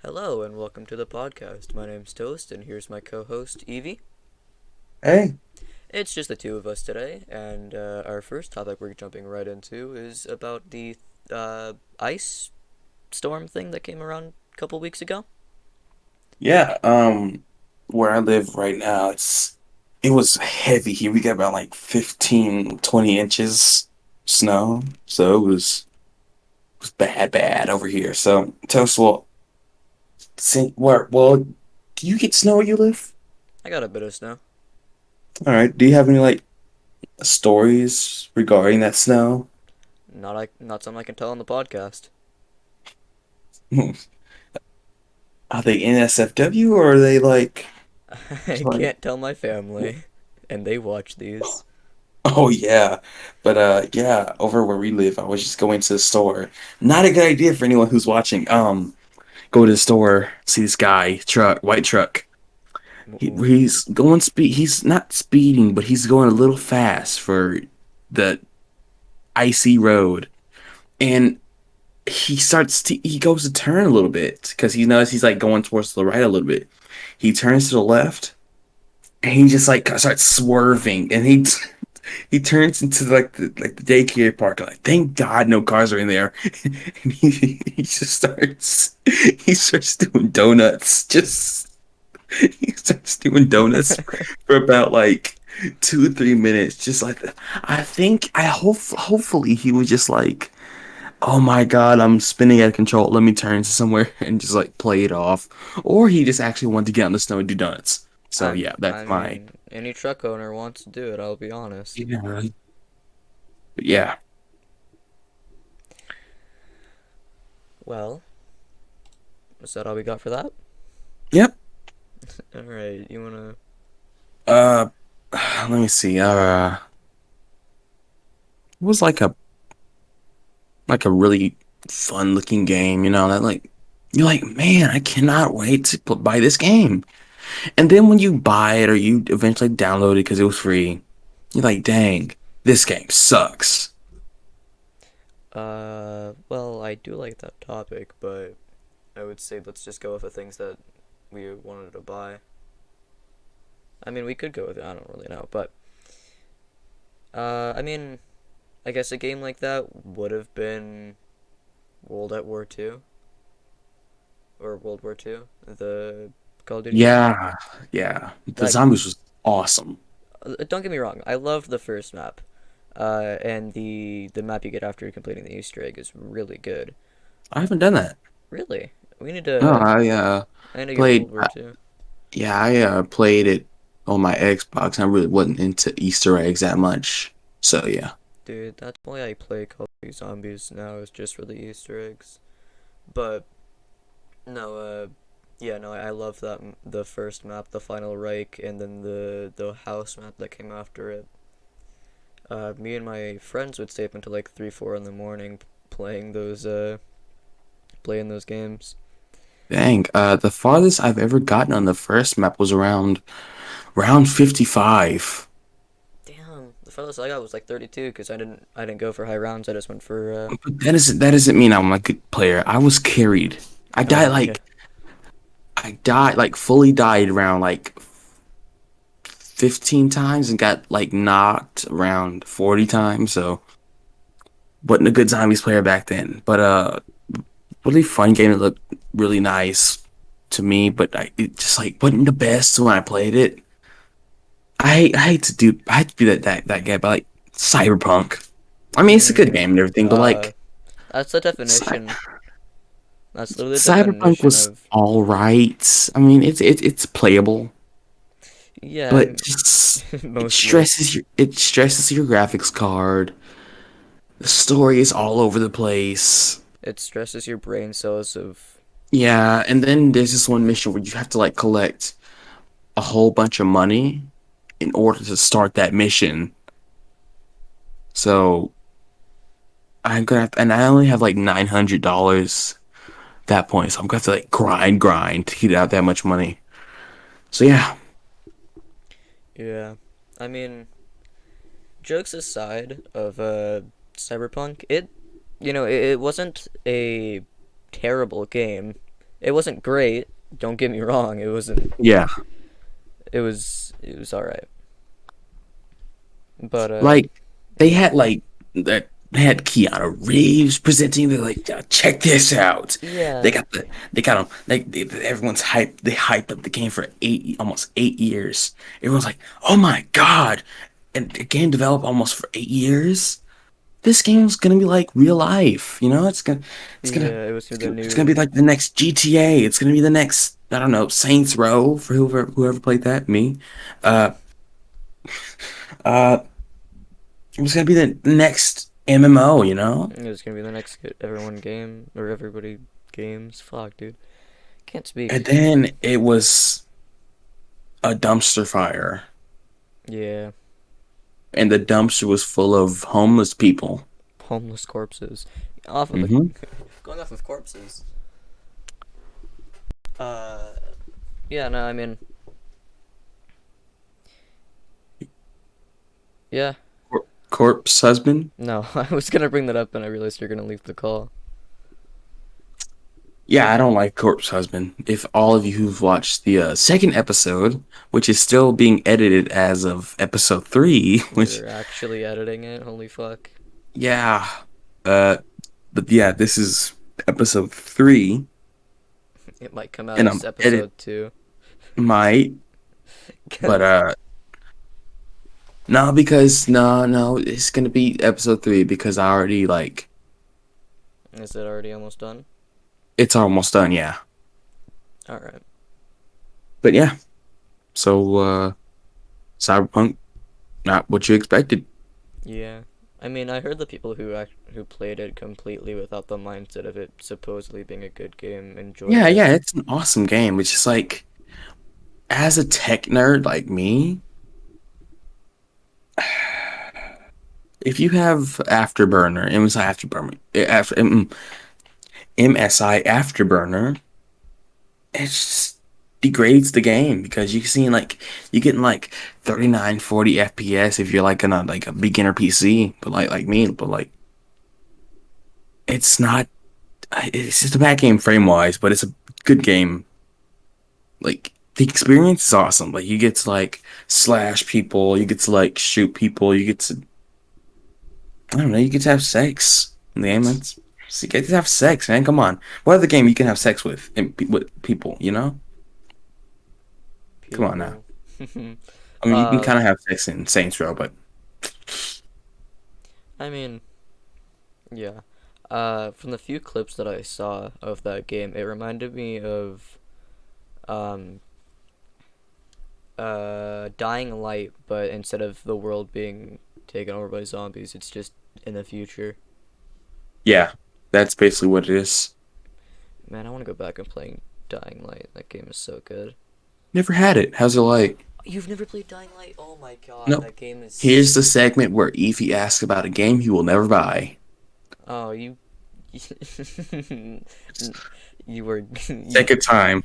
Hello and welcome to the podcast. My name's Toast and here's my co-host Eevee. Hey, It's just the two of us today, and our first topic we're jumping right into is about the ice storm thing that came around a couple weeks ago. yeah, where I live right now, it was heavy here. We got about like 15, 20 inches snow. So it was bad over here. So tell us do you get snow where you live? I got a bit of snow. All right. Do you have any like stories regarding that snow? Not something I can tell on the podcast. Are they NSFW or are they I like can't tell my family, and they watch these. oh yeah. But yeah, over where we live, I was just going to the store. Not a good idea for anyone who's watching. Go to the store, see this guy, white truck. Ooh. He's going speed. He's not speeding, but he's going a little fast for the icy road. And he goes to turn a little bit because he knows he's like going towards the right a little bit. He turns to the left and he just like starts swerving and he turns into like the daycare park. Like, thank God no cars are in there. And he just starts doing donuts. He starts doing donuts for about like 2 or 3 minutes. Just like hopefully he was just like, oh my God, I'm spinning out of control. Let me turn to somewhere and just like play it off. Or he just actually wanted to get on the snow and do donuts. So I yeah, that's I my mean, any truck owner wants to do it. I'll be honest. yeah. But yeah. Well, is that all we got for that? Yep. All right, you wanna? Uh let me see. It was like a really fun looking game, that like you're like, man, I cannot wait to buy this game. And then when you buy it or you eventually download it because it was free, you're like, dang, this game sucks. Well, I do like that topic, but I would say let's just go with the things that we wanted to buy. I mean, we could go with it, I don't really know, but, I mean, I guess a game like that would have been World at War Two, or World War Two, the Call of Duty game. Yeah, yeah. The Like, zombies was awesome. don't get me wrong, I love the first map, and the map you get after completing the Easter egg is really good. I haven't done that. Really, we need No, to, I need to get played World War Two. I played it on my Xbox. I really wasn't into Easter eggs that much. So yeah. Dude, that's why I play Call of Duty Zombies now, is just for the Easter eggs. But no, yeah, no, I love that the first map, the Final Reich, and then the house map that came after it. Me and my friends would stay up until like 3, 4 in the morning playing those games. Dang. The farthest I've ever gotten on the first map was around round 55. Damn, the farthest I got was like 32 because I didn't go for high rounds. I just went for But that doesn't mean I'm a good player. I was carried. I died oh yeah, like I died like fully died around like 15 times and got like knocked around 40 times. So wasn't a good zombies player back then. But really fun game. It looked really nice to me, but it just like wasn't the best when I played it. I hate to be that guy, but like Cyberpunk. I mean, it's a good mm, game and everything, but uh, like that's the Cy definition. That's literally the Cyberpunk definition was of all right. I mean, it's playable, yeah, but just mostly. it stresses your graphics card. The story is all over the place. It stresses your brain cells of Yeah, and then there's this one mission where you have to like collect a whole bunch of money in order to start that mission. So and I only have like $900 that point, so I'm gonna have to like grind to get out that much money. So yeah, yeah. I mean, jokes aside of Cyberpunk, it wasn't a terrible game. It wasn't great. Don't get me wrong. It wasn't. Yeah, It was all right. But like they yeah, had like that. They had Keanu Reeves presenting. They're like, "Yeah, check this out." yeah, They got them. Everyone's hyped. They hyped up the game for almost 8 years. Everyone's like, "Oh my god!" And the game developed almost for 8 years. This game's gonna be like real life. It's gonna, yeah. It was the it's gonna new. be like the next GTA. It's gonna be the next, I don't know, Saints Row for whoever played that. Me. Uh, uh, it was gonna be the next MMO. It was gonna be the next everyone game or everybody games. Fuck, dude. Can't And speak. then it was a dumpster fire, Yeah, and the dumpster was full of homeless people. homeless corpses. Off of the Hmm. Going off of corpses. Uh, yeah. No, I mean, yeah. Corpse husband. No, I was gonna bring that up, and I realized you're gonna leave the call. Yeah, I don't like Corpse Husband. If all of you who've watched the second episode, which is still being edited as of episode 3, which, You're actually editing it. Holy fuck. yeah, uh, but yeah, this is episode 3, It might come out and as I'm edit episode 2. might, but no, because no, it's gonna be episode 3 because I already like Is it already almost done? it's almost done, yeah. All right. But yeah, so Cyberpunk, not what you expected. Yeah. I mean, I heard the people who played it completely without the mindset of it supposedly being a good game enjoyed Yeah, it. yeah, it's an awesome game. It's just like, as a tech nerd like me, if you have Afterburner, MSI Afterburner, MSI Afterburner, it just degrades the game because you getting like 39, 40 FPS if you're like a beginner PC, but like me, but like it's not. It's just a bad game frame wise, but it's a good game. Like the experience is awesome. Like you get to like slash people, you get to like shoot people, you get to, I don't know, you get to have sex in the game. You get to have sex, man. Come on, what other game you can have sex with with people? Come on now. People. I mean, you can uh, kind of have sex in Saints Row, but I mean, yeah. From the few clips that I saw of that game, it reminded me of um Dying Light, but instead of the world being taken over by zombies, it's just in the future. yeah, that's basically what it is. Man, I want to go back and play Dying Light. That game is so good. Never had it. How's it like? You've never played Dying Light? Oh my god, No. that game is. Here's the segment where Eevee asks about a game he will never buy. Oh, you. You were. Take your time.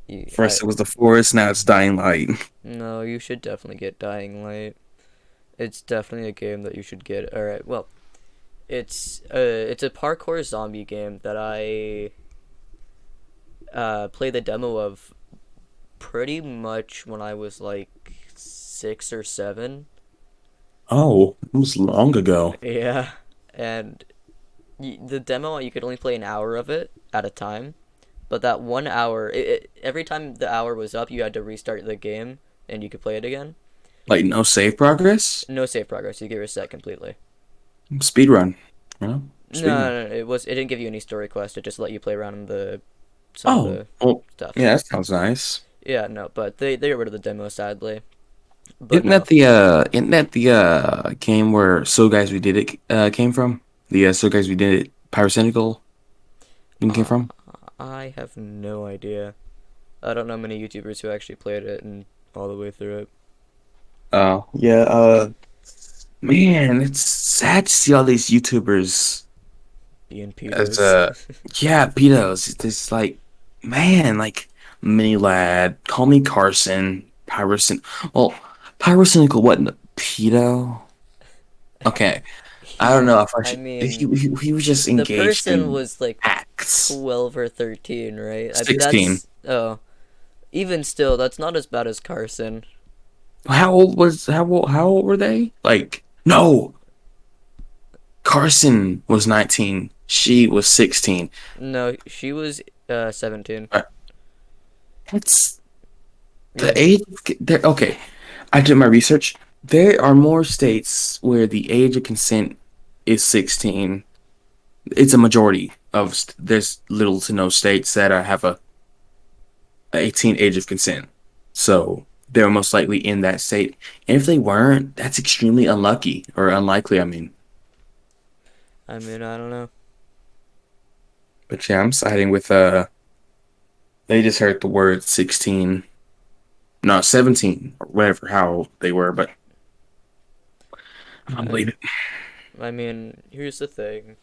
I. First it was the forest, now it's Dying Light. No, you should definitely get Dying Light. It's definitely a game that you should get. All right, well, it's a parkour zombie game that I played the demo of pretty much when I was like 6 or 7. Oh, it was long ago. Yeah, and the demo you could only play an hour of it at a time, but that 1 hour, every time the hour was up, you had to restart the game and you could play it again. Like no save progress? No save progress. You get reset completely. Speed run. No, Speed run. no, no, it didn't give you any story quest. It just let you play around in the some of Oh, the well, stuff. yeah, that sounds nice. Yeah, no, but they got rid of the demo sadly. But no, Isn't that the game where So Guys We Did It came from? The So Guys We Did It Pyrocynical thing came uh, from? I have no idea. I don't know many YouTubers who actually played it and all the way through it. Oh, yeah, man, it's sad to see all these YouTubers Being as pedos. yeah, pedos. It's like, man, like Mini Lad, Call Me Carson, well, Pyrocynical wasn't a pedo. Okay, I don't know if I I should. If mean, he was just the engaged person in was like acts. That's 12 or 13, right? 16. That's oh, even still, that's not as bad as Carson. How old were they? Like, no, Carson was 19. She was 16. No, she was 17. Uh, That's the Yeah. age. There. Okay, I did my research. There are more states where the age of consent is 16. It's a majority of there's little to no states that have a 18 age of consent. So they're most likely in that state. And if they weren't, that's extremely unlucky or unlikely, I mean. I mean, I don't know. But yeah, I'm siding with they just heard the word 16, no, 17 or whatever how they were, but I don't I believe it. I mean, here's the thing.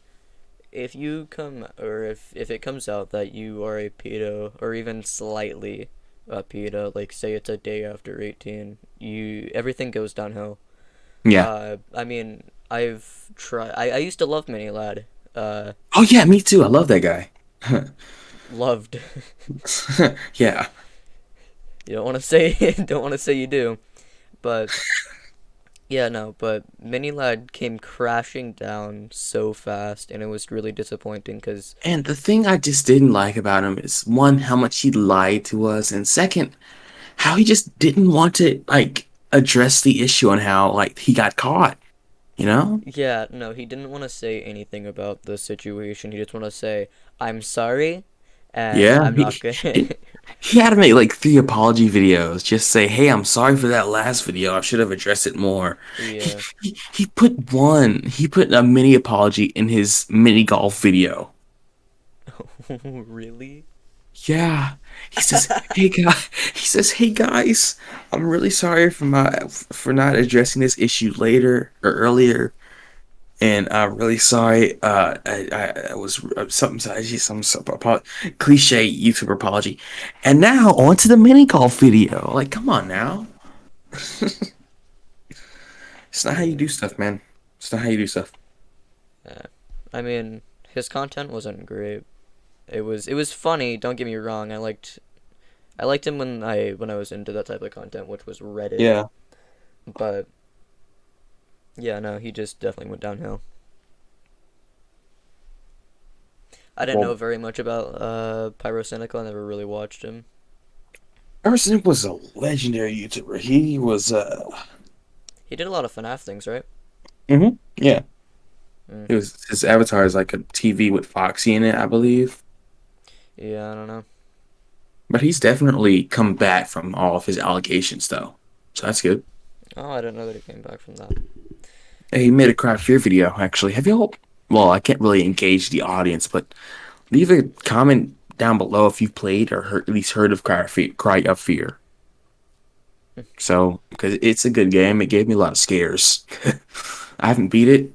If you come or if it comes out that you are a pedo or even slightly a pedo, like say it's a day after 18, you everything goes downhill. Yeah. I mean, I've tried. I used to love Mini Lad. Oh yeah, me too. I love that guy. Loved. Yeah. You don't want to say don't want to say you do, but yeah, no. But Mini Lad came crashing down so fast, and it was really disappointing because And the thing I just didn't like about him is one, how much he lied to us, and second, how he just didn't want to like address the issue on how like he got caught, you know? yeah, no, he didn't want to say anything about the situation. He just want to say, "I'm sorry," and Yeah, I'm not gonna. he he had to make like 3 apology videos. Just say, "Hey, I'm sorry for that last video. I should have addressed it more." He Yeah. he put one. He put a mini apology in his mini golf video. Really? Yeah, he says, "Hey guys," he says, "Hey guys, I'm really sorry for not addressing this issue later or earlier." And I'm really sorry. I was something. I just some cliche YouTuber apology. And now on to the mini golf video. Like, come on now. It's not how you Yeah. do stuff, man. It's not how you do stuff. Yeah. I mean, his content wasn't great. It was funny. Don't get me wrong. I liked him when I was into that type of content, which was Reddit. Yeah. But yeah, no, he just definitely went downhill. I didn't know Well, very much about Pyrocynical. I never really watched him. Emerson was a legendary YouTuber. He was He did a lot of FNAF things, right? yeah. Mm. It was his avatar is like a TV with Foxy in it, I believe. Yeah, I don't know. But he's definitely come back from all of his allegations though. So that's good. Oh, I didn't know that he came back from that. Hey, he made a Cry Fear video, actually. Have y'all? Well, I can't really engage the audience, but leave a comment down below if you've played or heard, at least heard of Cry of Fear. So, because it's a good game, it gave me a lot of scares. I haven't beat it,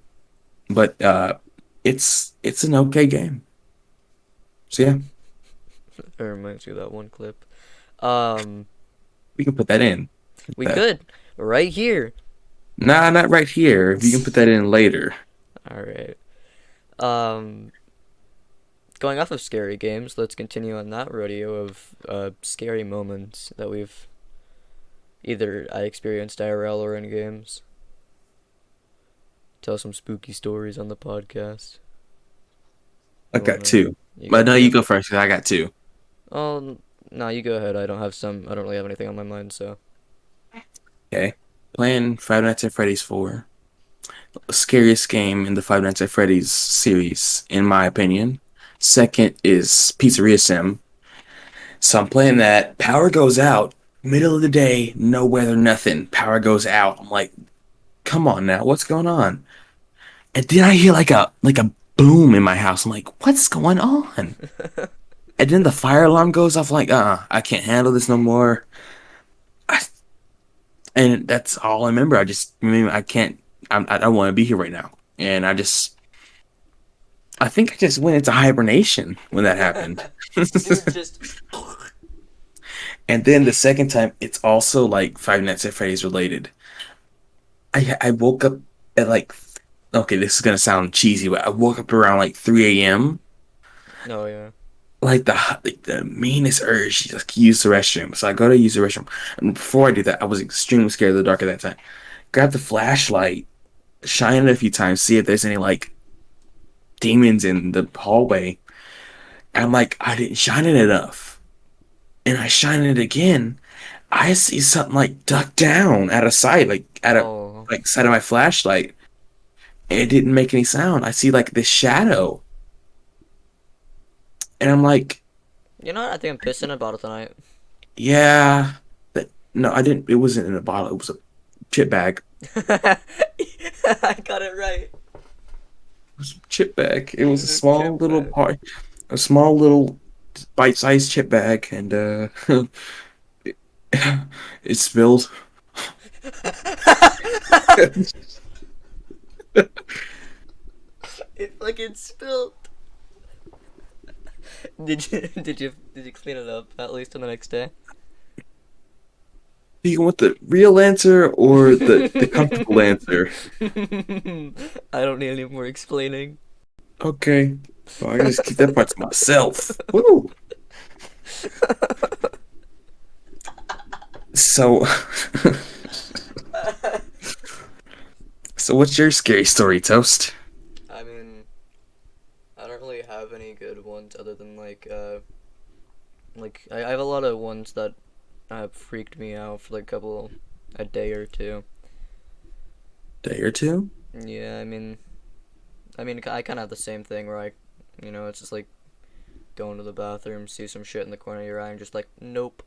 but it's an okay game. So yeah, It reminds me of that one clip. Um, we can put that in. we Uh, could right here. nah, not right here. If you can put that in later. All right. Um, Going off of scary games, let's continue on that rodeo of scary moments that we've either I experienced IRL or in games. Tell some spooky stories on the podcast. I You got wanna? two, You but got no, you two? go first 'cause I got two. Oh, no, you go ahead. I don't really have anything on my mind, so. Okay, playing Five Nights at Freddy's 4. Scariest game in the Five Nights at Freddy's series, in my opinion. Second is Pizzeria Sim. So I'm playing that. Power goes out. Middle of the day, no weather, nothing. Power goes out. I'm like, come on now, what's going on? And then I hear like a boom in my house. I'm like, what's going on? And then the fire alarm goes off. Like, I can't handle this no more. I, and that's all I remember. I mean, I can't. I don't want to be here right now. And I think I just went into hibernation when that happened. Dude, just. And then the second time, it's also like Five Nights at Freddy's related. I woke up at like, okay, this is gonna sound cheesy, but I woke up around like 3 a.m. Oh yeah. Like the meanest urge to just use the restroom. So I go to use the restroom, and before I do that, I was extremely scared of the dark at that time. Grab the flashlight, shine it a few times, see if there's any like demons in the hallway. And I'm like, I didn't shine it enough, and I shine it again. I see something like duck down out of sight, like at a Oh. like side of my flashlight. And it didn't make any sound. I see like this shadow, and I'm like, You know what? I think I'm pissing in a bottle tonight. yeah. No, I didn't. It wasn't in a bottle. It was a chip bag. I got it right. Was a chip bag. It It was a was a small chip little bag. part, a small little bite-sized chip bag, and it, it spilled. It fucking spilled. Did you clean it up at least on the next day? Do you want the real answer or the comfortable answer? I don't need any more explaining. Okay, well, I can just keep that part to myself. Woo. So, so what's your scary story, Toast? I mean, I don't really have any good ones other than I have a lot of ones that freaked me out for like a day or two. Day or two? Yeah, I mean, I kind of have the same thing where it's just like going to the bathroom, see some shit in the corner of your eye, and just like, nope.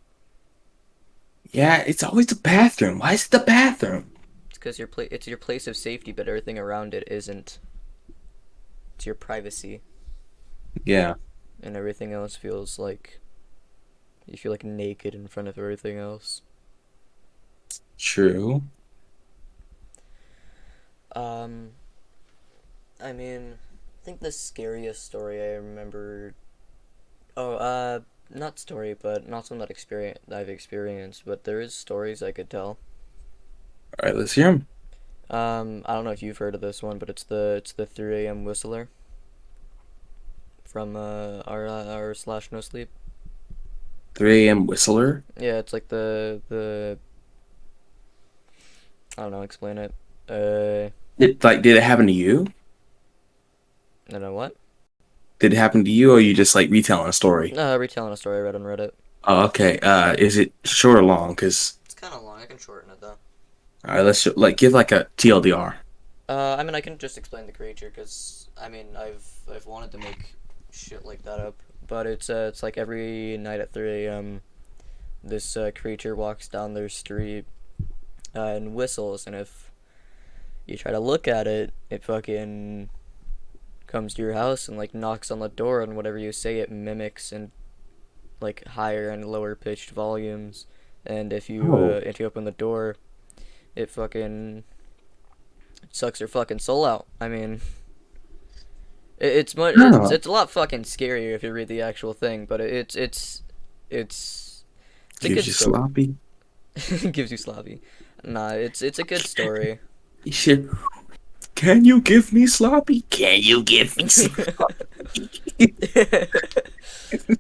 Yeah, it's always the bathroom. Why is it the bathroom? It's your place of safety, but everything around it isn't. It's your privacy, Yeah, and everything else feels like you feel like naked in front of everything else. true. Um, I mean, I think the scariest story I remember. Oh, not story, but not something that I've experienced, but there is stories I could tell. All right, let's hear him. I don't know if you've heard of this one, but it's the 3 a.m. whistler from our slash no sleep. 3 a.m. Whistler. Yeah, it's like the I don't know, explain it. Uh, Did it happen to you? I don't know what. Did it happen to you, or you just like retelling a story? Retelling a story I read on Reddit. Oh, okay. Is it short or long? Cause It's kind of long. I can shorten it though. all right, like give like a TLDR. I mean, I can just explain the creature because I mean, I've wanted to make shit like that up, but it's like every night at 3 a.m. this creature walks down their street and whistles, and if you try to look at it, it fucking comes to your house and like knocks on the door, and whatever you say, it mimics in like higher and lower pitched volumes. And Oh, if you open the door, it fucking sucks your fucking soul out. I mean, it's much huh. it's a lot fucking scarier if you read the actual thing, but it's it's a Gives good you story. sloppy. Gives you sloppy. Nah, it's a good story. You should. Can you give me sloppy? Can you give me sloppy?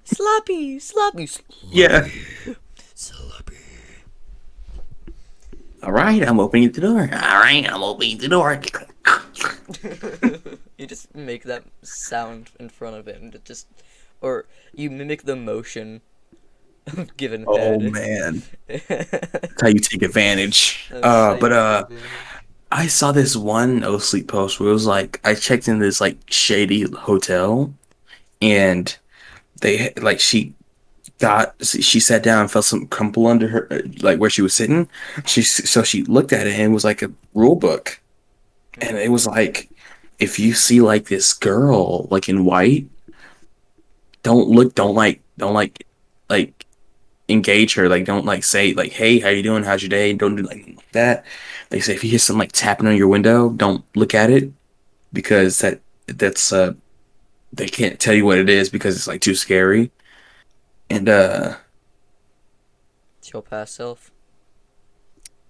Sloppy, sloppy, Yeah. sloppy, sloppy. All right, I'm opening the door. All right, I'm opening the door. You just make that sound in front of it, and or you mimic the motion of given Oh head. man, That's that's how you take advantage. how you But take advantage. I saw this one no sleep post where it was like I checked in this like shady hotel, and she sat down and felt some crumple under her like where she was sitting. She looked at it and it was like a rule book, and Hmm. it was like if you see like this girl like in white, don't like engage her, like don't like say like hey, how you doing, how's your day, don't do like that. They say if you hear something like tapping on your window, don't look at it because that's they can't tell you what it is because it's like too scary. And It's your past self.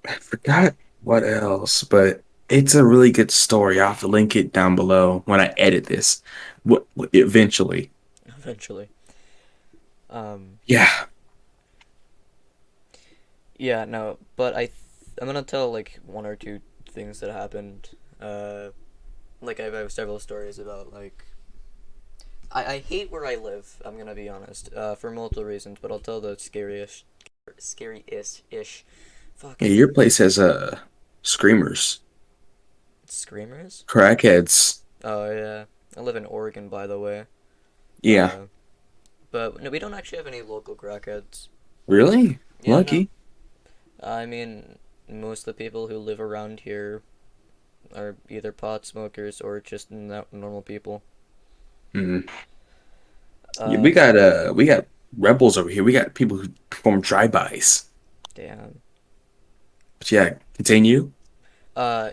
I forgot what else, but it's a really good story. I'll have to link it down below when I edit this. Eventually. eventually. Um, Yeah. yeah, no, but I'm gonna tell like one or two things that happened. Uh, like I have several stories about like I hate where I live. I'm gonna be honest, for multiple reasons, but I'll tell the scary-ish ish. Fuck, Yeah, your place has screamers, screamers. crackheads. Oh yeah, I live in Oregon, by the way. Yeah. Uh, but no, we don't actually have any local crackheads. Really? Yeah, no. Lucky. I mean, most of the people who live around here are either pot smokers or just normal people. Mhm. Yeah, Uh, we got rebels over here. We got people who perform drive-bys. damn. But yeah, continue.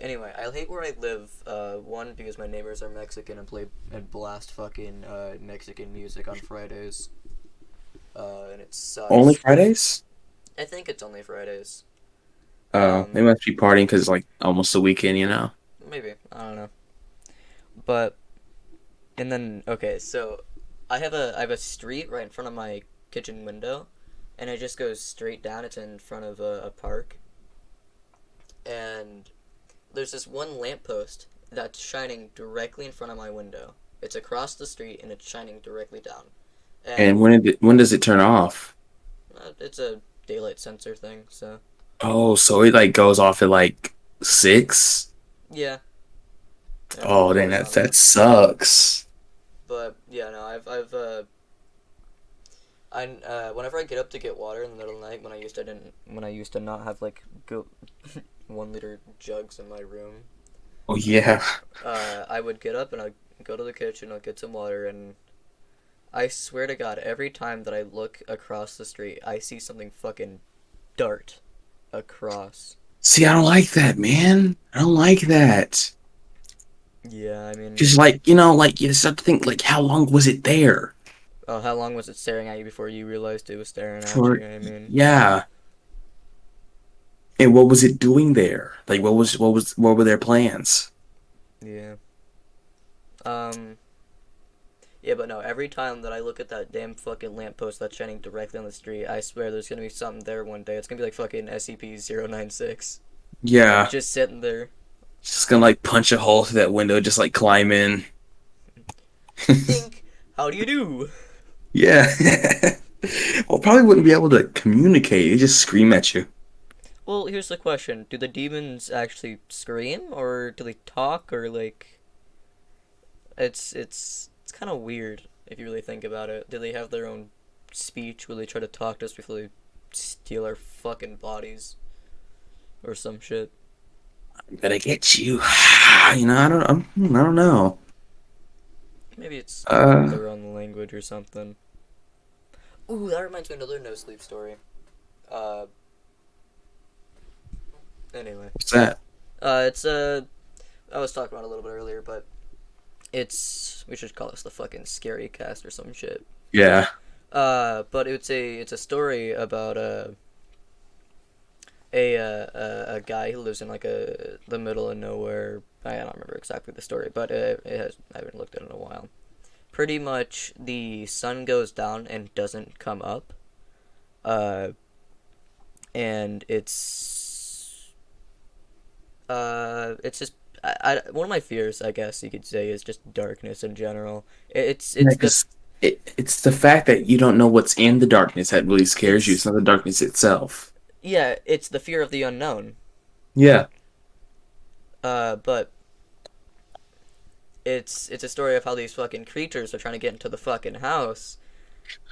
Anyway, I hate where I live. One because my neighbors are Mexican and play and blast fucking Mexican music on Fridays. And it Only sucks. Fridays? I think it's only Fridays. They Um, must be partying because it's like almost the weekend, you know? maybe I don't know. But and then okay, so I have a street right in front of my kitchen window, and it just goes straight down. It's in front of a park, and there's this one lamppost that's shining directly in front of my window. It's across the street and it's shining directly down. And And when does it turn off? it's a daylight sensor thing, so Oh, so it like goes off at like 6? yeah, and then Oh, dang, goes on. that sucks. But yeah, no, whenever I get up to get water in the middle of the night when I used to not have like go 1 liter jugs in my room, Oh yeah. I would get up and I'd go to the kitchen, I'd get some water, and I swear to God, every time that I look across the street, I see something fucking dart across. See, I don't like that, man. I don't like that. Yeah, I mean, Just like, you know, like you start to think like how long was it there? oh, how long was it staring at you before you realized it was staring at For you? I mean, yeah. And what was it doing there? Like what were their plans? yeah. Um, yeah, but no, every time that I look at that damn fucking lamppost that's shining directly on the street, I swear there's gonna be something there one day. It's gonna be like fucking SCP-096. Yeah. Just sitting there. Just gonna like punch a hole through that window, just like climb in. Dink! How do you do? Yeah. Well, probably wouldn't be able to communicate. They just scream at you. Well, here's the question. Do the demons actually scream, or do they talk, or like... It's kind of weird if you really think about it. Do they have their own speech? Will they try to talk to us before they steal our fucking bodies or some shit? I'm gonna get you. You know, I don't know. Maybe it's Uh, their own language or something. Ooh, that reminds me of another no sleep story. Uh, anyway, what's that? it's I was talking about it a little bit earlier, but we should call this the fucking scary cast or some shit. Yeah. But it's a story about a guy who lives in like the middle of nowhere. I don't remember exactly the story, but I haven't looked at it in a while. Pretty much, the sun goes down and doesn't come up. Uh, and it's just one of my fears, I guess you could say, is just darkness in general. Yeah, It's the because it's the fact that you don't know what's in the darkness that really scares you. It's it's not the darkness itself. yeah, it's the fear of the unknown. Yeah. But it's a story of how these fucking creatures are trying to get into the fucking house,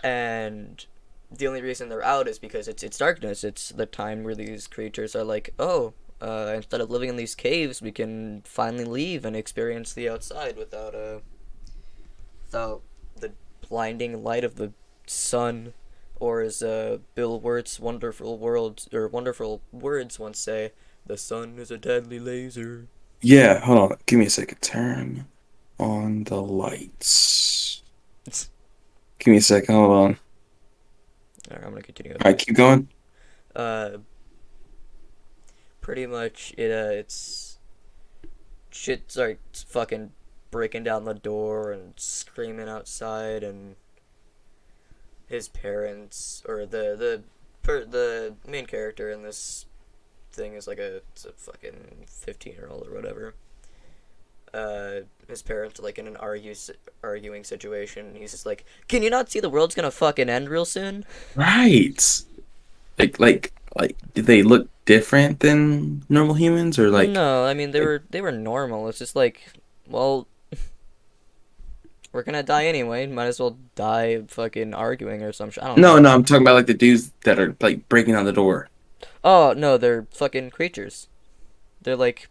and the only reason they're out is because it's darkness. It's the time where these creatures are like, oh, instead of living in these caves, we can finally leave and experience the outside without the blinding light of the sun, or as Bill Wirt's wonderful words once say, "The sun is a deadly laser." Yeah, hold on. Give me a second. Turn on the lights. Give me a second. Hold on. Alright, I'm gonna continue with All right, this. keep going. Uh, Pretty much it's shit starts fucking breaking down the door and screaming outside, and his parents or the main character in this thing is like it's a fucking 15-year-old or whatever. His parents are like in an arguing situation. And he's just like, "Can you not see the world's gonna fucking end real soon?" Right. Did they look different than normal humans, or No, I mean like they were normal. It's just like, well, we're gonna die anyway. Might as well die fucking arguing or some shit. I don't no, know. no, I'm talking about like the dudes that are like breaking on the door. Oh no, they're fucking creatures. They're like,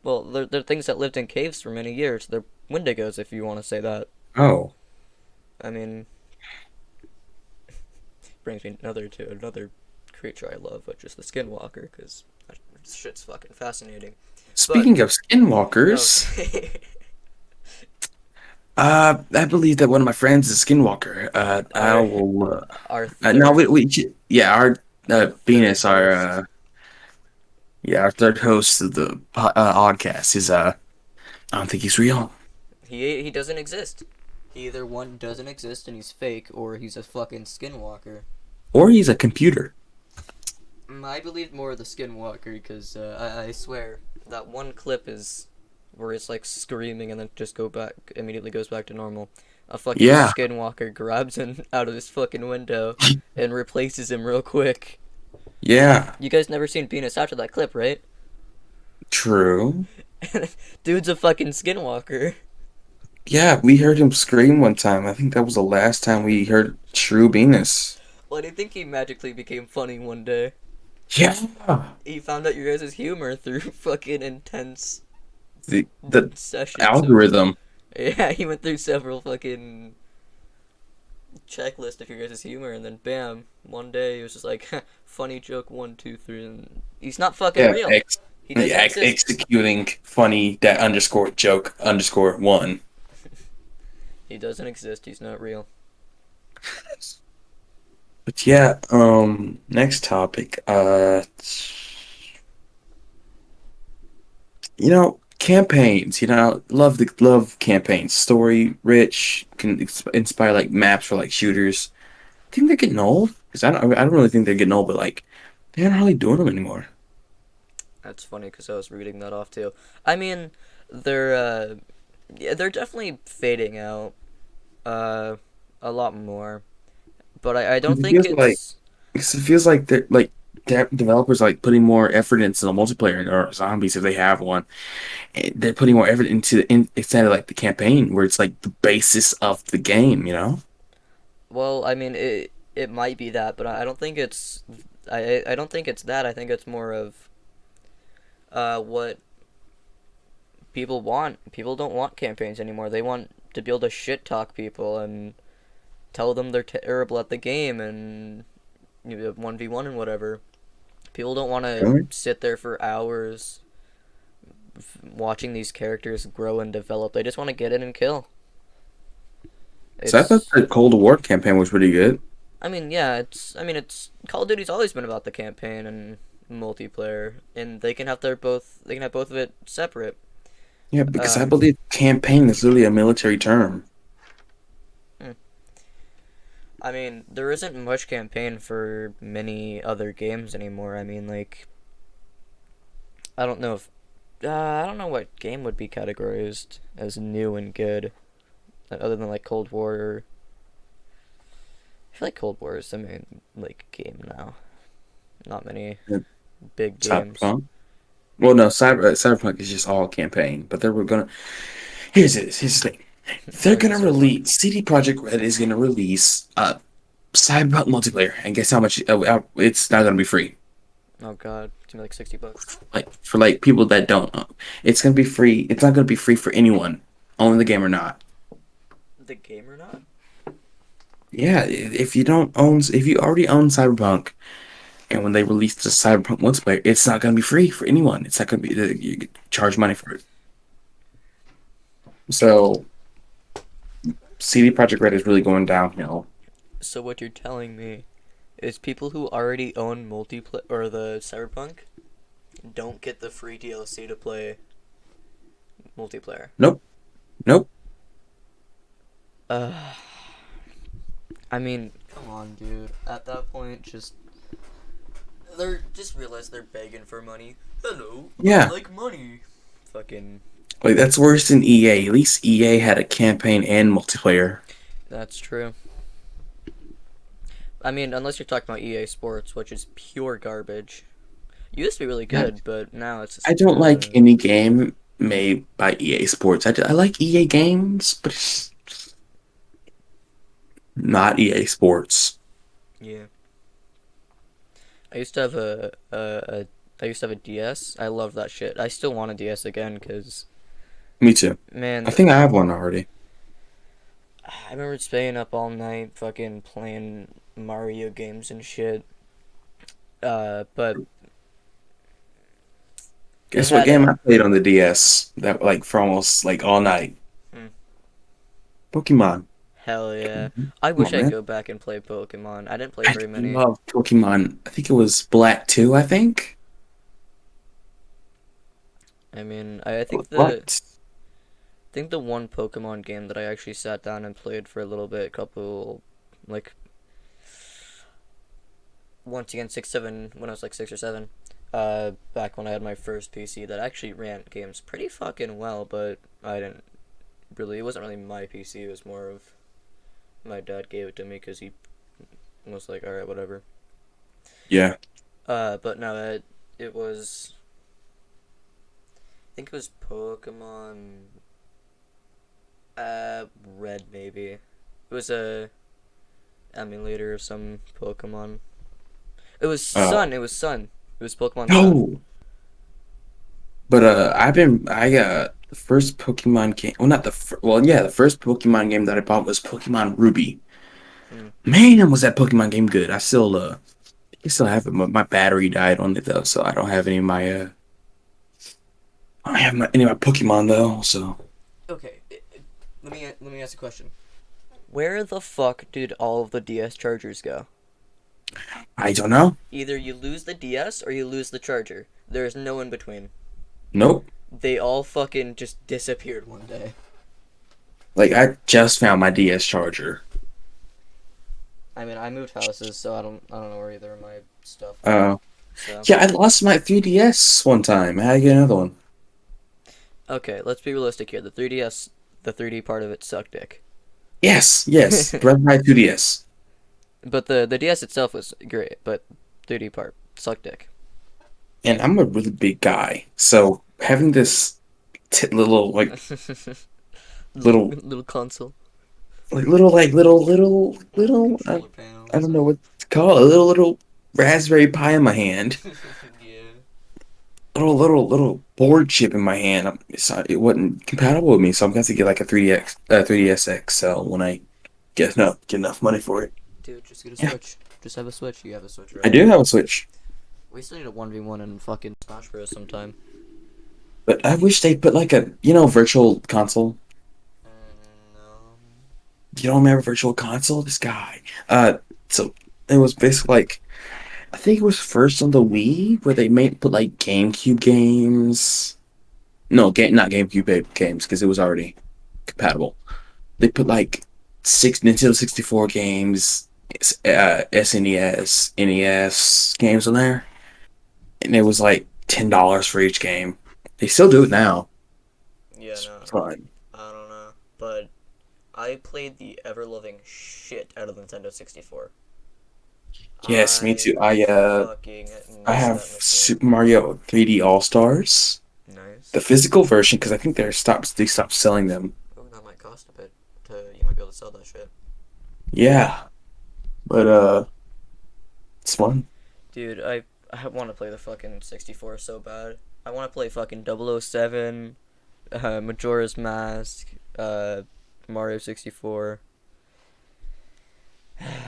well, they're things that lived in caves for many years. They're Wendigos, if you want to say that. Oh, I mean, brings me another creature I love, which is the Skinwalker, because that shit's fucking fascinating. But speaking of skinwalkers, okay, I believe that one of my friends is a skinwalker. I our will. our No, third yeah, our third Venus, host. yeah, our third host of the Oddcast is I don't think he's real, He doesn't exist. He either one doesn't exist and he's fake, or he's a fucking Skinwalker. or he's a computer. I believe more of the Skinwalker because I swear that one clip is where it's like screaming and then just immediately goes back to normal. A fucking Yeah, Skinwalker grabs him out of his fucking window and replaces him real quick. yeah, You guys never seen Venus after that clip, right? true. Dude's a fucking Skinwalker. Yeah, we heard him scream one time. I think that was the last time we heard True Venus. Well, I think he magically became funny one day. Yeah, He found out your guys' humor through fucking intense the sessions of. algorithm. Yeah, he went through several fucking checklist of your guys' humor, and then bam, one day he was just like, funny joke 1, 2, 3, and he's not fucking Yeah, real. He doesn't exist. executing funny that underscore joke underscore one. He doesn't exist. He's not real. But yeah, next topic. Campaigns. Love campaigns. Story rich, can inspire like maps for like shooters. I think they're getting old because I don't really think they're getting old, but like they're not really doing them anymore. That's funny because I was reading that off too. I mean, they're yeah, they're definitely fading out uh a lot more, but I don't It think feels like it's. Because it feels like developers are like putting more effort into the multiplayer or zombies if they have one. And they're putting more effort instead of like the campaign where it's like the basis of the game, you know? Well, I mean, it might be that, but I don't think it's. I don't think it's that. I think it's more of what people want. People don't want campaigns anymore. They want to be able to shit talk people and tell them they're terrible at the game and 1v1 and whatever. People don't want to Really? sit there for hours watching these characters grow and develop. They just want to get in and kill. So I thought It's the Cold War campaign was pretty good. I mean, yeah, it's Call of Duty's always been about the campaign and multiplayer, and they can have both of it separate. Yeah, because I Um, believe campaign is literally a military term. hmm. I mean, there isn't much campaign for many other games anymore. I mean, like, I don't know if I don't know what game would be categorized as new and good, other than like Cold War. I feel like Cold War is the main like game now. Not many Yeah, big games. Cyberpunk. Well, no, Cyberpunk is just all campaign, but they were gonna. Here's the thing. They're What is gonna this Cyberpunk? release CD Projekt Red is gonna release Cyberpunk multiplayer, and guess how much? It's not gonna be free. Oh God, it's gonna be like $60. Like for like people that don't know, it's gonna be free. It's not gonna be free for anyone, own the game or not. The game or not? Yeah, if you already own Cyberpunk, and when they release the Cyberpunk multiplayer, it's not gonna be free for anyone. It's not gonna be you charge money for it. So CD Projekt Red is really going downhill. So what you're telling me is people who already own multiplayer or the Cyberpunk don't get the free DLC to play multiplayer. Nope, nope. Uh, I mean, Come on, dude. At that point, they're just realize they're begging for money. Hello, I Yeah, like money. Fucking, like that's worse than EA. At least EA had a campaign and multiplayer. that's true. I mean, unless you're talking about EA Sports, which is pure garbage. It used to be really I, good, but now it's just I don't like any game made by EA Sports. I like EA games, but it's not EA Sports. yeah. I used to have I used to have a DS. I love that shit. I still want a DS again because Me too. man, I think I have one already. I remember staying up all night fucking playing Mario games and shit. But it Guess what had game a I played on the DS that like for almost like all night? hmm, Pokemon. hell yeah. Come I on, wish I'd man. go back and play Pokemon. I didn't play I very many. love Pokemon. I think it was Black 2, I think. I mean, I think What? the one Pokemon game that I actually sat down and played for a little bit, couple like once again 6 7 when I was like 6 or 7. Back when I had my first PC that actually ran games pretty fucking well, but I didn't really. It wasn't really my PC. It was more of my dad gave it to me because he was like, all right, whatever. Yeah. But no, it was. I think it was Pokemon. Red maybe. It was a emulator of some Pokemon. It was Sun. It was Sun. It was Pokemon Sun. No. But I the first Pokemon game. Well, not the well, yeah, the first Pokemon game that I bought was Pokemon Ruby. Hmm. Man, was that Pokemon game good? I still have it. My battery died on it though, so I don't have any of my I don't have any of my Pokemon though. So Okay, let me ask a question. Where the fuck did all of the DS chargers go? I don't know. Either you lose the DS or you lose the charger. There is no in between. Nope. They all fucking just disappeared one day. Like I just found my DS charger. I mean, I moved houses, so I don't know where either of my stuff went. Uh, So yeah, I lost my 3DS one time. I had to get another one. okay, let's be realistic here. The 3DS, the 3D part of it sucked dick. Yes, yes. Breath of My 2DS. But the DS itself was great, but 3D part sucked dick. And I'm a really big guy, so having this little little Little console. little Controller I panels. don't know what to call it, a little Raspberry Pi in my hand, Yeah. little board chip in my hand. It wasn't compatible with me, so I'm going to have to get like a 3DS XL when I get enough money for it. Dude, just get a Yeah, Switch. Just have a Switch. You have a Switch, I right? do have a Switch, We still need a 1v1 in fucking Smash Bros. Sometime. but I wish they put like a virtual console. No. You don't remember Virtual Console? This guy. So it was basically like I think it was first on the Wii where they made put like GameCube games. No, not games because it was already compatible. They put like six Nintendo 64 games, SNES, NES games on there, and it was like $10 for each game. They still do it now. Yeah, It's no. fun. I don't know. But I played the ever loving shit out of the Nintendo 64. Yes, me I too. fucking I miss have that machine. Super Mario 3D All Stars. The Nice. physical version, because I think they stopped selling them. Oh, that might cost a bit. You might be able to sell that shit. Yeah, but it's fun. Dude, I want to play the fucking 64 so bad. I want to play fucking 007, Majora's Mask, Mario 64.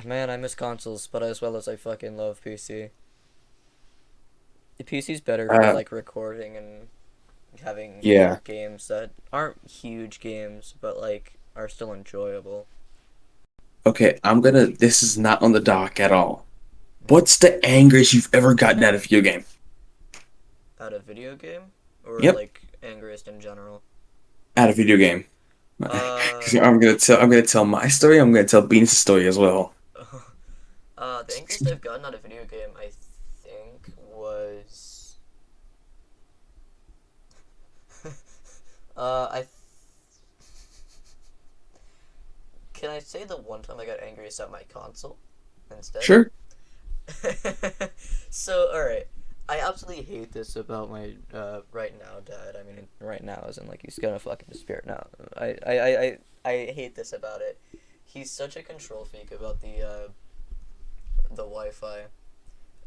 Man, I miss consoles, but as well as I fucking love PC. The PC's better for Uh, like recording and having yeah. games that aren't huge games, but like are still enjoyable. Okay, I'm gonna. This is not on the dock at all. What's the angriest you've ever gotten out of a video game? Out of video game or Yep, like angriest in general. out of video game. Uh, Because I'm gonna tell my story. I'm gonna tell Beans' story as well. The angriest I've gotten on a video game, I think, was I can I say the one time I got angriest at my console instead? Sure. So, alright. I absolutely hate this about my right now dad. I mean, right now, as in like he's gonna fucking disappear now. I hate this about it. He's such a control freak about the Wi-Fi.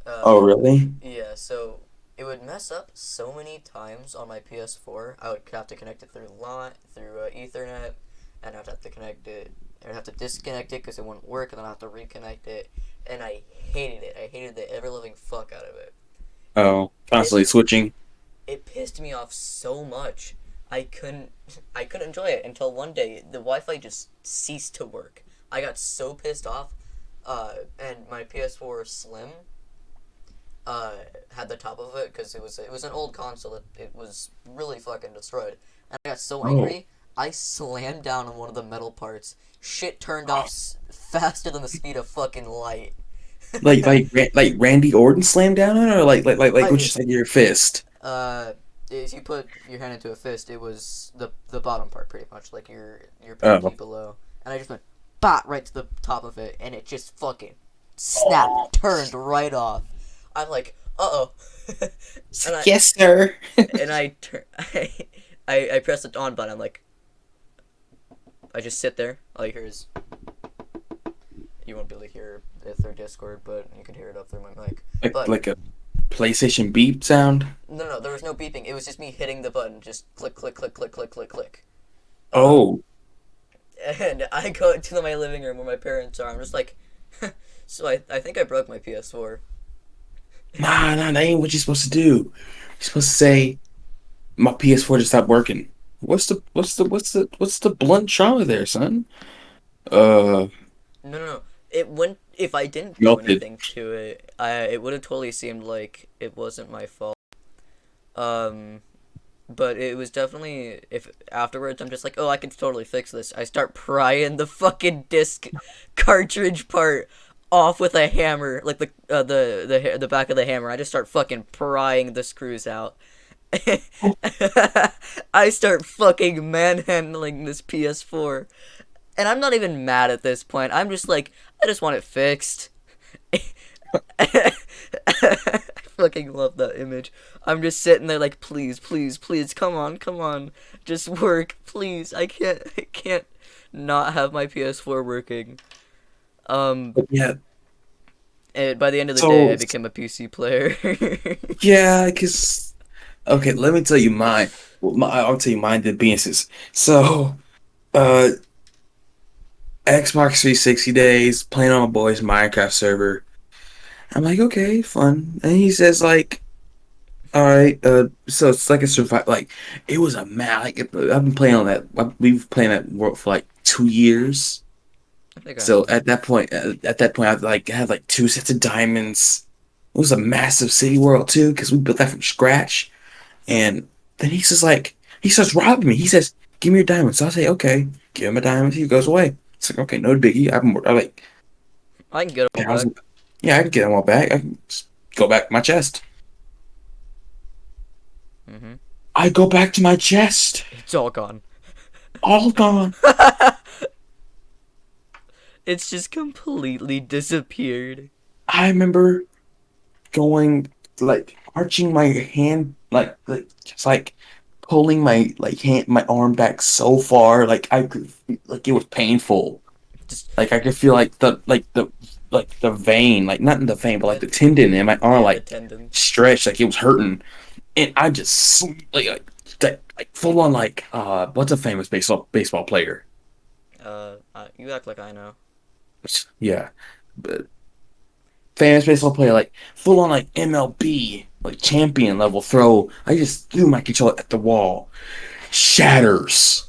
Oh, Uh, really? yeah. So it would mess up so many times on my PS4. I would have to connect it through Ethernet, and I'd have to connect it. I'd have to disconnect it because it wouldn't work, and then I'd have to reconnect it. And I hated it. I hated the ever living fuck out of it. It Oh, constantly pissed switching. it pissed me off so much. I couldn't I couldn't enjoy it until one day the Wi-Fi just ceased to work. I got so pissed off. And my PS4 Slim had the top of it because it was an old console. It was really fucking destroyed. And I got so Oh, angry, I slammed down on one of the metal parts. Shit turned off faster than the speed of fucking light. like Randy Orton slammed down on it, or like with I just like your fist. uh, if you put your hand into a fist, it was the bottom part pretty much, like your pinky Oh, below, and I just went bot right to the top of it, and it just fucking oh, snapped, turned right off. I'm like, uh oh, and I yes, sir. and I turn I press the on button. I'm like, I just sit there. All you hear is you won't be able to hear it through Discord, but you can hear it up through my mic. But Like a PlayStation beep sound. no, there was no beeping. It was just me hitting the button, just click, click, click, click, click, click, click. Um, Oh, and I go into my living room where my parents are. I'm just like, so I think I broke my PS4. nah, that ain't what you're supposed to do. You're supposed to say my PS4 just stopped working. What's the blunt trauma there, son? Uh, No. It wouldn't. If I didn't do melted. anything to it, it would have totally seemed like it wasn't my fault. Um, but it was definitely if afterwards I'm just like, oh, I can totally fix this. I start prying the fucking disc cartridge part off with a hammer, like the back of the hammer. I just start fucking prying the screws out. I start fucking manhandling this PS4. And I'm not even mad at this point. I'm just like, I just want it fixed. I fucking love that image. I'm just sitting there like, please, please, please, come on, just work, please. I can't not have my PS4 working. Um, But yeah, and by the end of the day, so I became a PC player. yeah, because okay, let me tell you mine. I'll tell you mine. The businesses. So, uh, Xbox 360 days playing on my boy's Minecraft server. I'm like, okay, fun. And he says like, all right, so it's like a survive. Like it was a mad. Like I've been playing on that. We've been playing that world for like 2 years. I think I So know. at that point, I had like two sets of diamonds. It was a massive city world too, because we built that from scratch. And then he says like, he starts robbing me. He says, "Give me your diamonds." So I say, "Okay." Give him a diamond. He goes away. It's like, okay, no biggie. I'm like, I can get them all I was, back. yeah, I can get them all back. I can just go back to my chest. Hmm. I go back to my chest. It's all gone. All gone. It's just completely disappeared. I remember going like arching my hand like just like pulling my like hand my arm back so far like I could like it was painful. Just Like I could feel like the vein, like not in the vein, but like yeah, the tendon in my arm yeah, the like tendons. stretched, like it was hurting. And I just like full on like what's a famous baseball player? You act like I know. Yeah. But famous baseball player, like full on like MLB, like champion level throw. I just threw my controller at the wall. Shatters.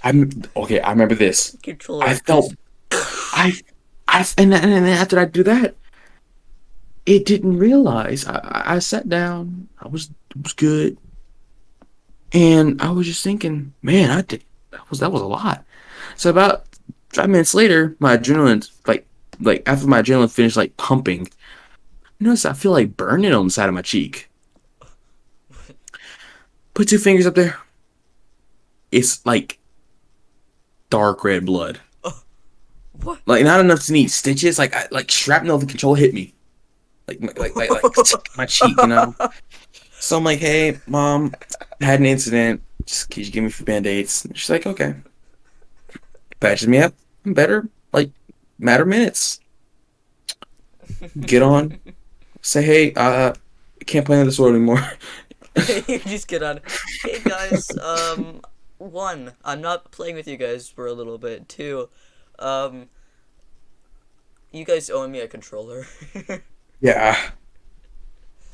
I'm okay. I remember this. I Controller felt just. I and then after I do that, it didn't realize. I sat down. I was good, and I was just thinking, man, I did that was a lot. So about 5 minutes later, my adrenaline like after my adrenaline finished like pumping, I notice I feel like burning on the side of my cheek. Put 2 fingers up there. It's like dark red blood. Oh, what? Like not enough to need stitches. Like shrapnel of the control hit me. Like my cheek, you know. So I'm like, hey, mom, I had an incident. Just could you give me a few band-aids? And she's like, okay. Patches me up. I'm better. Like matter of minutes. Get on. Say, hey, I can't play on this world anymore. You just get on. Hey guys, one, I'm not playing with you guys for a little bit. Two, um, you guys owe me a controller. Yeah.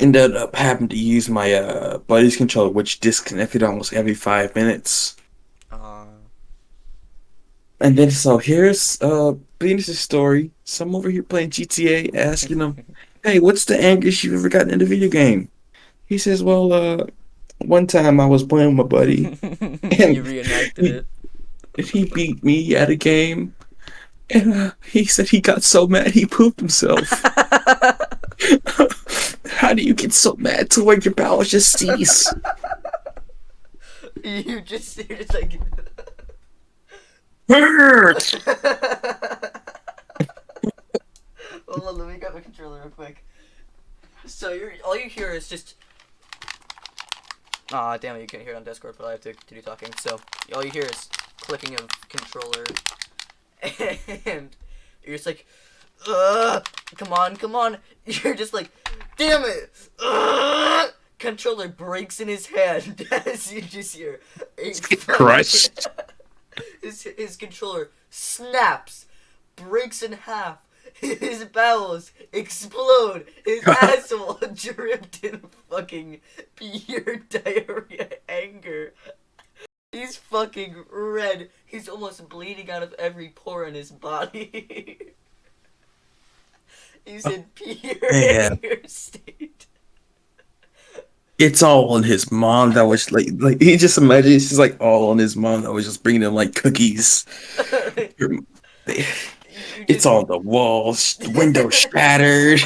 Ended up having to use my buddy's controller, which disconnected almost every 5 minutes. uh, And then so here's Venus' story. So I'm over here playing GTA, asking him, "Hey, what's the angriest you've ever gotten in a video game?" He says, "Well, one time I was playing with my buddy, you and reenacted he it. he beat me at a game, and he said he got so mad he pooped himself." How do you get so mad to where your bowels just cease? You're just like. Hurt. Hold on, let me grab my controller real quick. So all you hear is just. Ah, damn it, you can't hear it on Discord, but I have to do talking. So all you hear is clicking of controller, and you're just like, ugh, come on, come on. You're just like, damn it, ugh! Controller breaks in his hand as you just hear a Get crushed. his controller snaps, breaks in half. His bowels explode. His asshole dripped in fucking pure diarrhea anger. He's fucking red. He's almost bleeding out of every pore in his body. He's in pure Man, anger state. it's all on his mom that was like he just imagines she's like all on his mom that was just bringing him like cookies. You It's just. on the walls, the window shattered.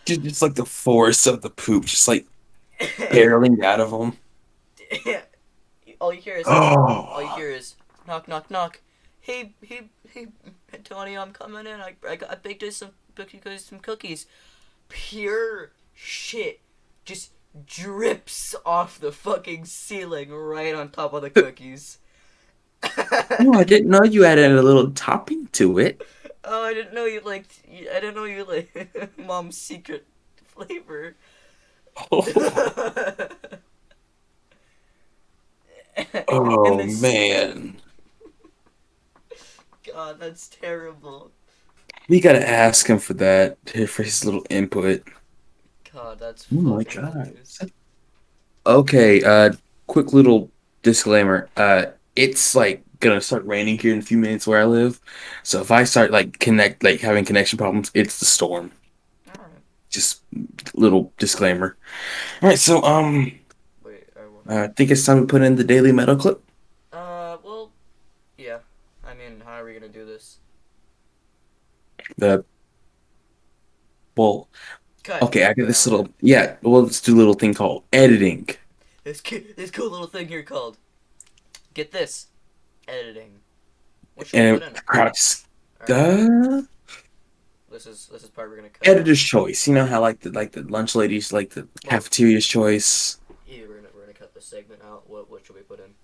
Just like the force of the poop, just like barreling out of him. all you hear is all you Oh, hear is knock knock knock. Hey, Tony, I'm coming in. I baked us some cookies. Pure shit just drips off the fucking ceiling right on top of the cookies. no, I didn't know you added a little topping to it. Oh, I didn't know you liked. I didn't know you like mom's secret flavor. And Oh this. man, God, that's terrible. we gotta ask him for that for his little input. God, that's Oh my fucking god. hilarious. Okay, quick little disclaimer. It's like gonna start raining here in a few minutes where I live. So if I start like having connection problems, it's the storm. Alright. Just little disclaimer. All right, so Wait, I want. I think it's time to put in the daily metal clip. Well, yeah. I mean, how are we gonna do this? The well, Cut. okay, I got this Alright. little yeah. Well, let's do a little thing called editing. This cool little thing here called. Get this. Editing. What should we And put in? perhaps Alright. uh, This is part we're gonna cut out. editor's choice. You know how like the lunch ladies like the Well, cafeteria's choice. yeah, we're gonna cut this segment out. What should we put in?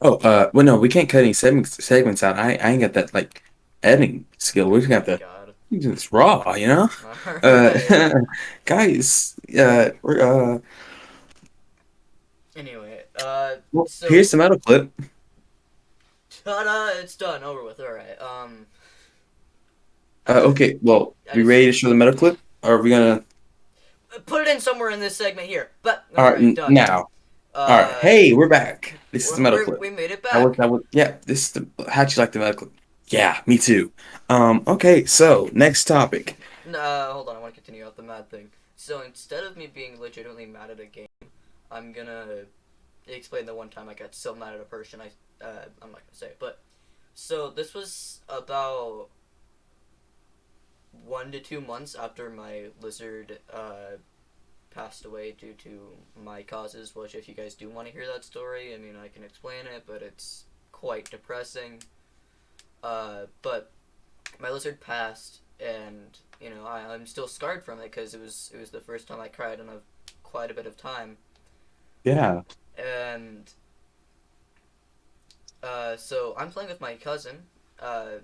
Oh, well, no, we can't cut any segments out. I ain't got that like editing skill. We're gonna have to God. do this raw, you know. Alright. Uh, guys, we're Anyway, well, here's so the metal clip. ta-da! It's done. Over with. Alright. Okay, well, I we just ready to show the metal clip? Or are we gonna? put it in somewhere in this segment here. But All all right, right, done. now. All right, Uh, hey, we're back. This is the metal clip. we made it back. Yeah. This is the. How'd you like the metal clip? Yeah, me too. Okay, so next topic. Hold on. I want to continue out the mad thing. So instead of me being legitimately mad at a game, I'm gonna explain the one time I got so mad at a person. I'm not gonna say it, but so this was about 1 to 2 months after my lizard passed away due to my causes. Which, if you guys do want to hear that story, I mean, I can explain it, but it's quite depressing. But my lizard passed, and I'm still scarred from it because it was the first time I cried in quite a bit of time, Yeah. and so I'm playing with my cousin.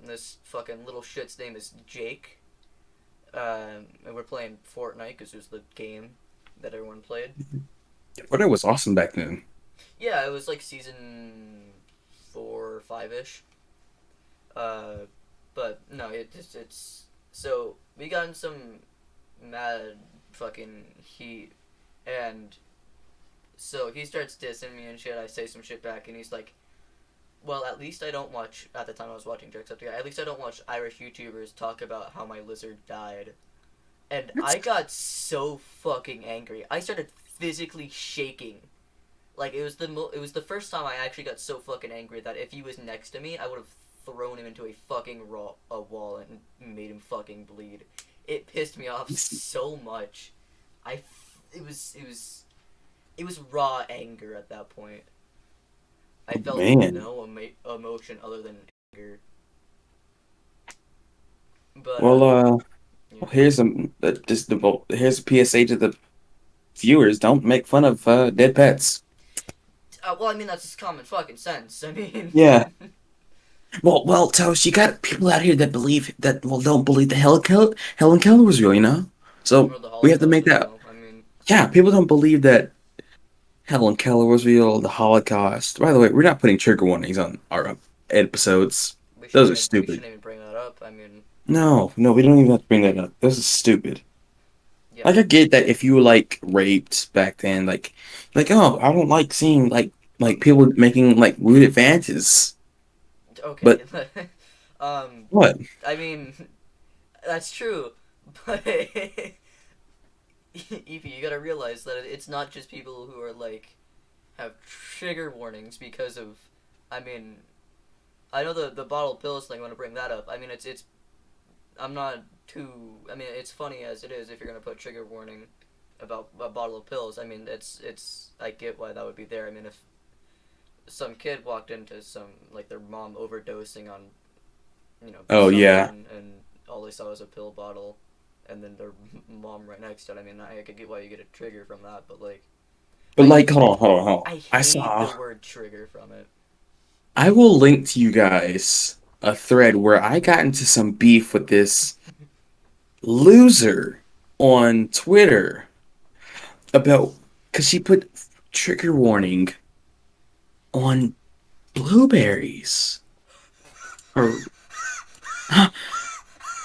This fucking little shit's name is Jake. And we're playing Fortnite because it was the game that everyone played. Fortnite was awesome back then. Yeah, it was like season 4 or 5 ish. Uh, but no, it's so we got in some mad fucking heat, and so he starts dissing me and shit. I say some shit back, and he's like, "Well, at least I don't watch." At the time, I was watching Jacksepticeye. At least I don't watch Irish YouTubers talk about how my lizard died. And I got so fucking angry. I started physically shaking. Like it was the first time I actually got so fucking angry that if he was next to me, I would have thrown him into a fucking a wall and made him fucking bleed. It pissed me off so much. I it was raw anger at that point. I felt Man. no emotion other than anger. But Well, yeah. here's here's a PSA to the viewers. Don't make fun of dead pets. Well, I mean that's just common fucking sense. I mean, Yeah. Well, Toast, you got people out here that believe that don't believe the Helen Keller was real, you know. So or the we have to Holocaust make is that. real. I mean, Yeah, people don't believe that Helen Keller was real, the Holocaust. By the way, we're not putting trigger warnings on our episodes. Those are we stupid. shouldn't even bring that up. I mean, No, we don't even have to bring that up. This is stupid. yeah. Like I get that if you were like raped back then, oh, I don't like seeing like people making like rude advances. Okay. But um, what? I mean, that's true, but Evie, you gotta realize that it's not just people who are like have trigger warnings because of. I mean, I know the bottle pills thing. I want to bring that up. I mean, it's. I'm not too. I mean, it's funny as it is if you're gonna put trigger warning about a bottle of pills. I mean, it's. I get why that would be there. I mean, if some kid walked into some like their mom overdosing on Oh yeah. something and all they saw was a pill bottle and then their mom right next to it. I mean, I could get why you get a trigger from that, but like But I like, hold on. I I hate the saw. word trigger from it. I will link to you guys a thread where I got into some beef with this loser on Twitter about because she put trigger warning on blueberries. Or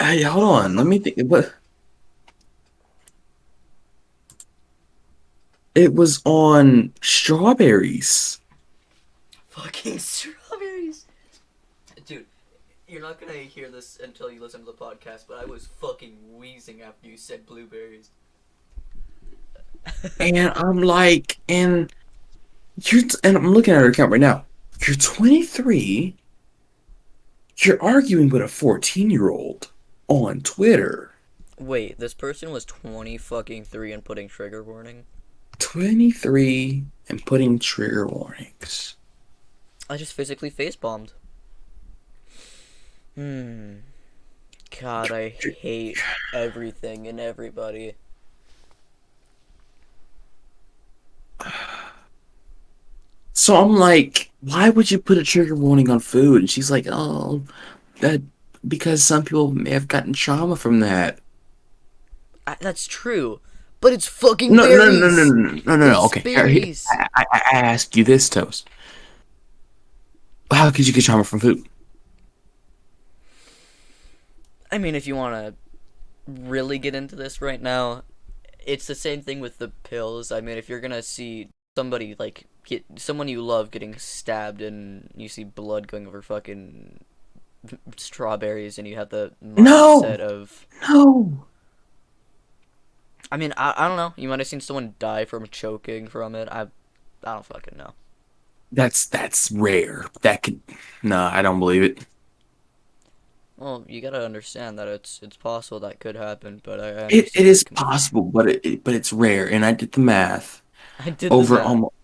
hey, hold on, let me think. What it was on strawberries. Fucking strawberries, dude. You're not gonna hear this until you listen to the podcast, but I was fucking wheezing after you said blueberries. And I'm like, and I'm looking at her account right now. You're 23. You're arguing with a 14-year-old on Twitter. Wait, this person was 20 fucking 3 and putting trigger warning? 23 and putting trigger warnings. I just physically face bombed. Hmm. God, I hate everything and everybody. So I'm like, why would you put a trigger warning on food? And she's like, oh, that because some people may have gotten trauma from that. That's true, but it's fucking No, no, no, no, berries. no, no, no, no. It's Okay, here, berries. I ask you this, Toast. How could you get trauma from food? I mean, if you want to really get into this right now, it's the same thing with the pills. I mean, if you're gonna see somebody like get someone you love getting stabbed and you see blood going over fucking strawberries and you have the No, mindset of no. I mean, I don't know. You might have seen someone die from choking from it. I don't fucking know. That's rare. That could no, I don't believe it. Well, you gotta understand that it's possible that could happen, but I It understand is it completely. possible, but but it's rare. And I did the math I did the over math. almost.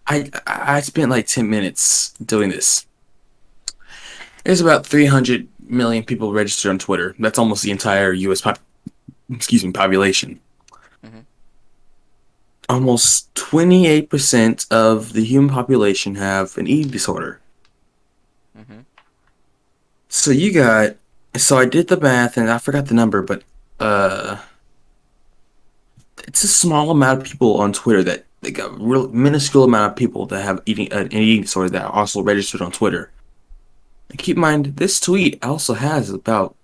I spent like 10 minutes doing this. There's about 300 million people registered on Twitter. That's almost the entire U.S. Excuse me, population. Mhm. Almost 28% of the human population have an eating disorder. Mhm. So you got, so I did the math and I forgot the number, but uh, it's a small amount of people on Twitter that they got a real minuscule amount of people that have an eating disorder that are also registered on Twitter. And keep in mind, this tweet also has about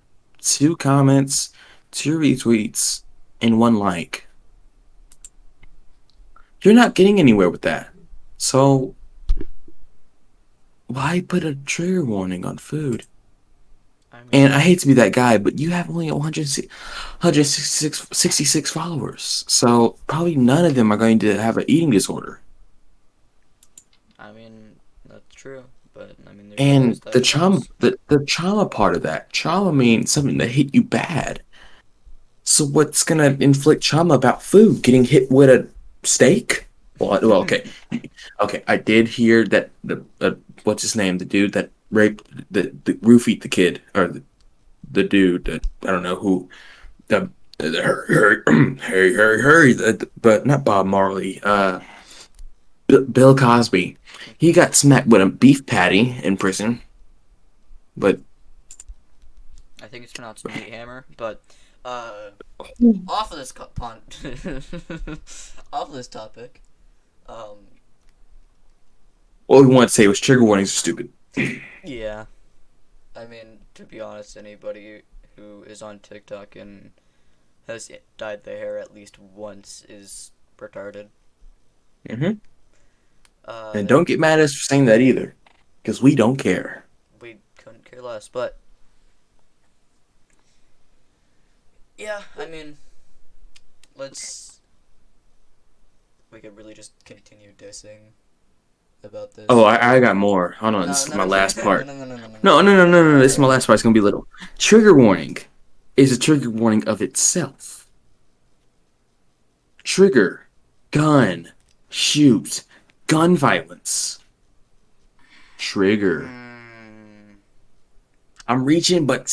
two comments, two retweets, and one like. You're not getting anywhere with that. So why put a trigger warning on food? I And I mean, hate to be that guy, but you have only 166 followers. So probably none of them are going to have an eating disorder. I mean that's true, but I mean there's always And that the trauma part of that, trauma means something that hit you bad. So what's gonna inflict trauma about food? Getting hit with a steak? Well, okay, okay. I did hear that the what's his name, the dude that raped the roofied the kid, or the dude that I don't know who the hurry, but not Bob Marley. Bill Cosby. He got smacked with a beef patty in prison, but I think it's pronounced meat hammer, but off of this off of this topic. Um, all we want to say was trigger warnings are stupid. yeah. I mean, to be honest, anybody who is on TikTok and has dyed their hair at least once is retarded. Hmm. And Uh, don't get mad at us for saying that either, because we don't care. we couldn't care less, but yeah, I mean, let's. We could really just continue dissing about Oh, this, I but got more. Hold on, no, this is no, my no, no, last no, no, part. no, no, no, no, no. No, no, no, no, no, no. This is my Alright. last part. It's gonna be little. Trigger warning is a trigger warning of itself. Trigger, gun, shoot, gun violence. Trigger. Hmm. I'm reaching, but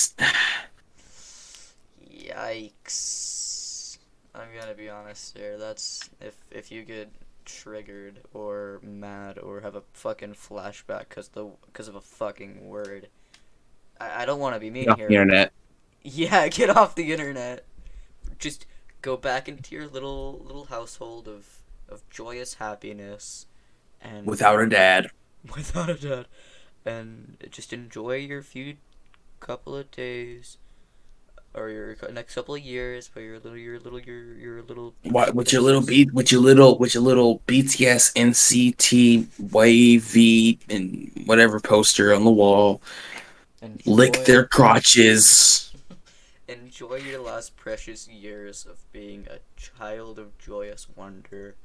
Yikes. I'm gonna be honest here. That's if you get triggered or mad or have a fucking flashback because of a fucking word. I don't want to be mean off the here. internet Yeah, get off the internet. Just go back into your little household of joyous happiness and without a dad. without a doubt, and just enjoy your few couple of days or your next couple of years with your little What princess. with your little BTS NCT wavy and whatever poster on the wall. Lick Enjoy their crotches. enjoy your last precious years of being a child of joyous wonder.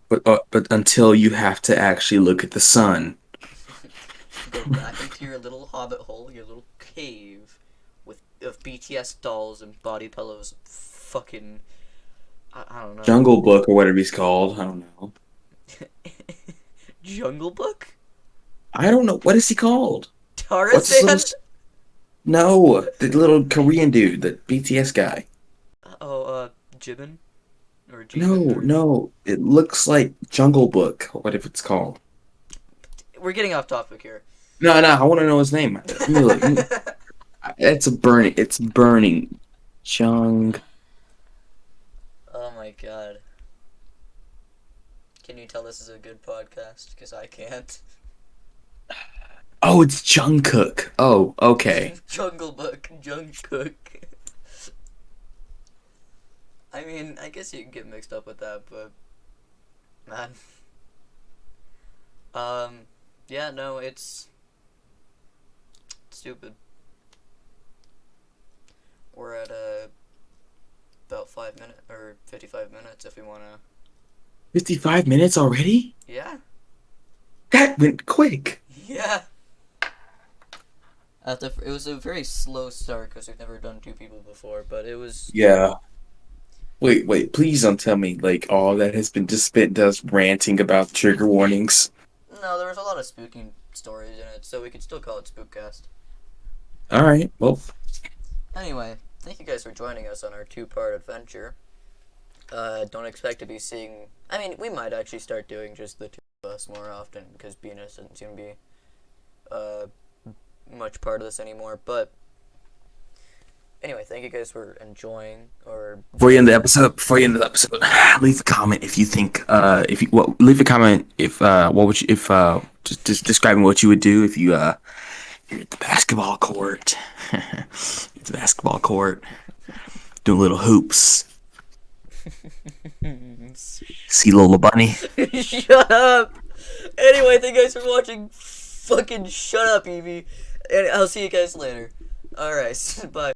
But until you have to actually look at the sun. Go back into your little hobbit hole, your little cave with of BTS dolls and body pillows. Fucking I don't know. Jungle Book or whatever he's called. I don't know. Jungle Book? I don't know. What is he called? What's his little Tarzan? No, the little Korean dude, the BTS guy. Oh, Jimin or Jimin No, or no. It looks like Jungle Book or whatever it's called. we're getting off topic here. No, no, I want to know his name. Let me look. It's a burning. It's burning. Jung. Oh my god. Can you tell this is a good podcast? Because I can't. Oh, it's Jungkook. Oh, okay. Jungle Book, Jungkook. I mean, I guess you can get mixed up with that, but man. Um, yeah, no, it's stupid. We're at about 5 minutes or 55 minutes if we wanna. 55 minutes already? Yeah. That That went quick. Yeah. It was a very slow start because we've never done two people before, but it was. Yeah. Wait. Please don't tell me like all that has been just spent us ranting about trigger warnings. No, there was a lot of spooking stories in it, so we could still call it Spookcast. All right. Well, Anyway, thank you guys for joining us on our two-part adventure. Don't expect to be seeing. I mean, we might actually start doing just the two of us more often because Venus doesn't seem to be uh, much part of this anymore. But anyway, thank you guys for enjoying or before you end the episode, leave a comment if you think if you leave a comment if what would you if just describing what you would do if you you're at the basketball court. It's the basketball court doing little hoops. See little bunny. Shut up. Anyway, thank you guys for watching. Fucking shut up, Eevee. And I'll see you guys later. Alright, bye.